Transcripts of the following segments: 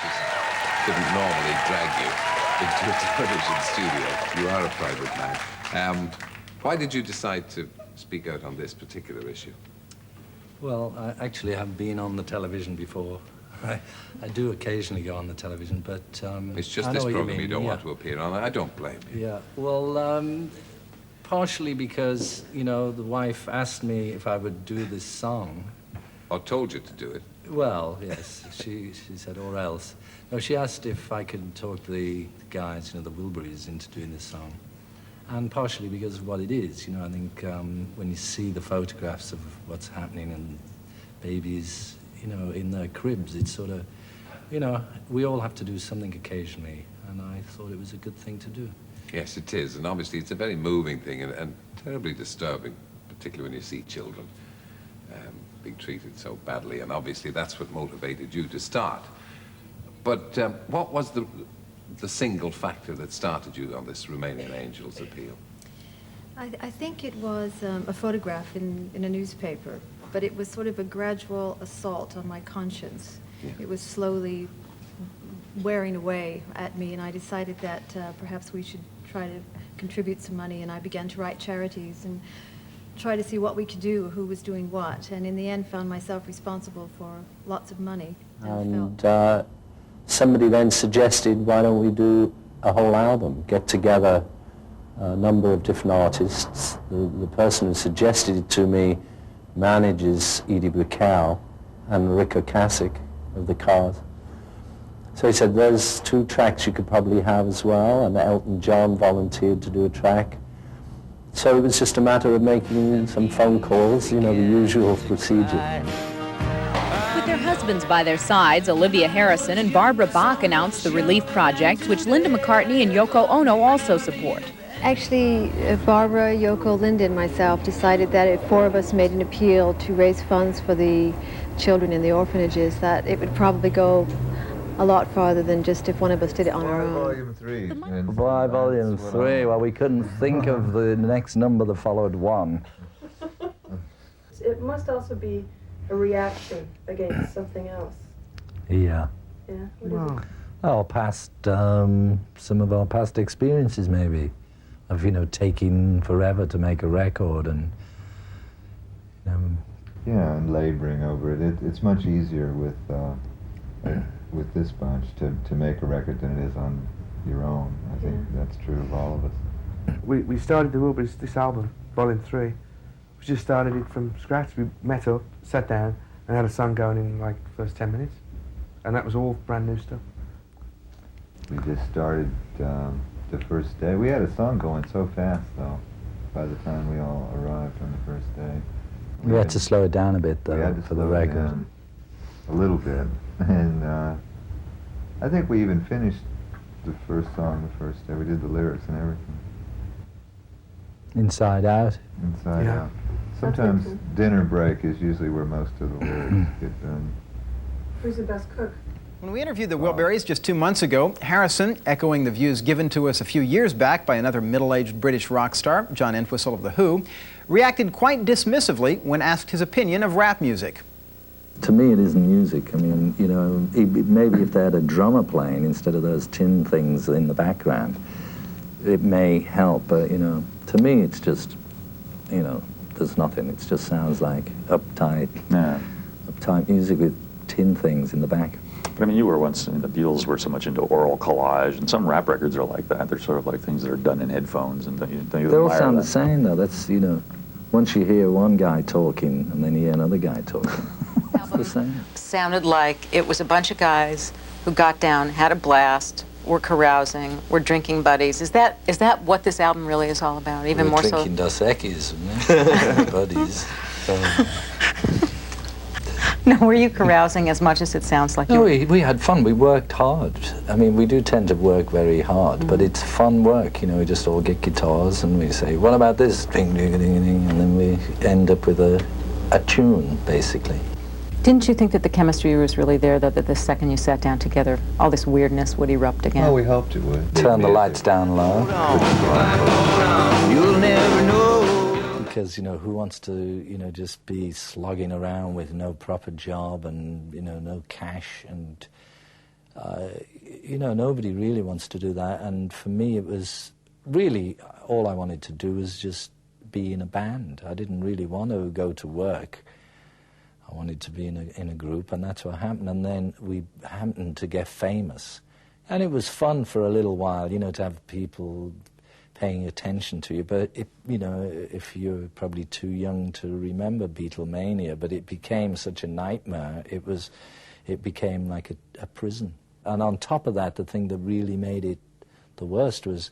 just couldn't normally drag you into a television studio. You are a private man. Why did you decide to speak out on this particular issue? Well, I actually have been on the television before. I do occasionally go on the television, but it's just this program you don't want to appear on. I don't blame you. Yeah, well, partially because, you know, the wife asked me if I would do this song. Or told you to do it. Well, yes, she said, or else. No, she asked if I could talk the guys, you know, the Wilburys, into doing this song. And partially because of what it is, you know, I think when you see the photographs of what's happening and babies, you know, in their cribs, it's sort of, you know, we all have to do something occasionally, and I thought it was a good thing to do. Yes, it is, and obviously it's a very moving thing and terribly disturbing, particularly when you see children being treated so badly, and obviously that's what motivated you to start. But what was the single factor that started you on this Romanian Angels appeal? I think it was a photograph in a newspaper, but it was sort of a gradual assault on my conscience. Yeah. It was slowly wearing away at me, and I decided that perhaps we should try to contribute some money, and I began to write charities and try to see what we could do, who was doing what, and in the end found myself responsible for lots of money. And somebody then suggested, why don't we do a whole album, get together a number of different artists. The person who suggested it to me manages Edie Brickell and Rico Kasich of the Cars. So he said, there's 2 tracks you could probably have as well, and Elton John volunteered to do a track. So it was just a matter of making some phone calls, you know, the usual procedure. With their husbands by their sides, Olivia Harrison and Barbara Bach announced the Relief Project, which Linda McCartney and Yoko Ono also support. Actually, Barbara, Yoko, Linda, and myself decided that if 4 of us made an appeal to raise funds for the children in the orphanages, that it would probably go a lot farther than just if one of us did it on our own. Volume 3. Why Volume 3? Well, we couldn't think of the next number that followed 1. It must also be a reaction against something else. Yeah. Yeah? What is it? Oh, some of our past experiences, maybe, of, you know, taking forever to make a record and, Yeah, and laboring over it. It's much easier with this bunch to make a record than it is on your own. I think that's true of all of us. We started the Wilburys, this album, Volume 3. We just started it from scratch. We met up, sat down, and had a song going in like the first 10 minutes. And that was all brand new stuff. We just started the first day. We had a song going so fast, though, by the time we all arrived on the first day. we had to slow it down a bit, though, for the record. A little bit. And I think we even finished the first song the first day. We did the lyrics and everything. Inside Out? Inside Out. Sometimes dinner break is usually where most of the lyrics get done. Who's the best cook? When we interviewed the Wilburys just 2 months ago, Harrison, echoing the views given to us a few years back by another middle-aged British rock star, John Entwistle of The Who, reacted quite dismissively when asked his opinion of rap music. To me, it isn't music. I mean, you know, maybe if they had a drummer playing instead of those tin things in the background, it may help, but, you know, to me, it's just, you know, there's nothing. It just sounds like uptight music with tin things in the back. But I mean, you were once, I mean, the Beatles were so much into oral collage, and some rap records are like that. They're sort of like things that are done in headphones, and don't you They all admire sound that? the same, though. That's, you know, once you hear one guy talking, and then you hear another guy talking, it's the same. Sounded like it was a bunch of guys who got down, had a blast, were carousing, were drinking buddies. Is that what this album really is all about? Even more so? Drinking Dos Equis, and buddies. No, were you carousing as much as it sounds like? No, we had fun. We worked hard. I mean, we do tend to work very hard, but it's fun work. You know, we just all get guitars and we say, what about this? Ding, ding, ding, ding, and then we end up with a tune, basically. Didn't you think that the chemistry was really there, though, that the second you sat down together, all this weirdness would erupt again? Well, we hoped it would. Turn the lights down low. You'll never know. Because, you know, who wants to, you know, just be slogging around with no proper job and, you know, no cash and you know, nobody really wants to do that, and for me it was really all I wanted to do was just be in a band. I didn't really want to go to work. I wanted to be in a group, and that's what happened. And then we happened to get famous, and it was fun for a little while, you know, to have people paying attention to you. But you know, if you're probably too young to remember Beatlemania, but it became such a nightmare. It became like a prison. And on top of that, the thing that really made it the worst was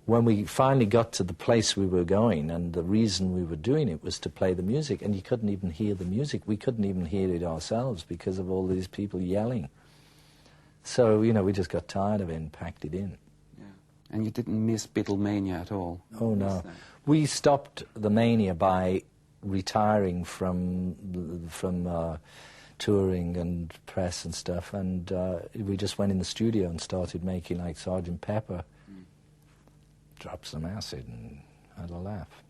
when we finally got to the place we were going, and the reason we were doing it was to play the music, and you couldn't even hear the music. We couldn't even hear it ourselves because of all these people yelling. So, you know, we just got tired of it and packed it in. Yeah. And you didn't miss Beatlemania at all? Oh, no. We stopped the mania by retiring from touring and press and stuff, and we just went in the studio and started making like Sgt. Pepper. Dropped some acid and had a laugh.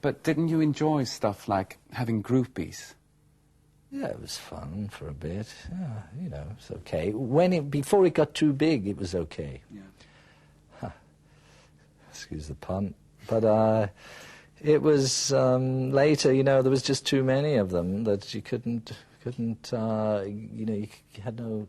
But didn't you enjoy stuff like having groupies? Yeah, it was fun for a bit. Yeah, you know, it's okay. Before it got too big, it was okay. Yeah. Huh. Excuse the pun. But it was later, you know, there was just too many of them that you couldn't, you know, you had no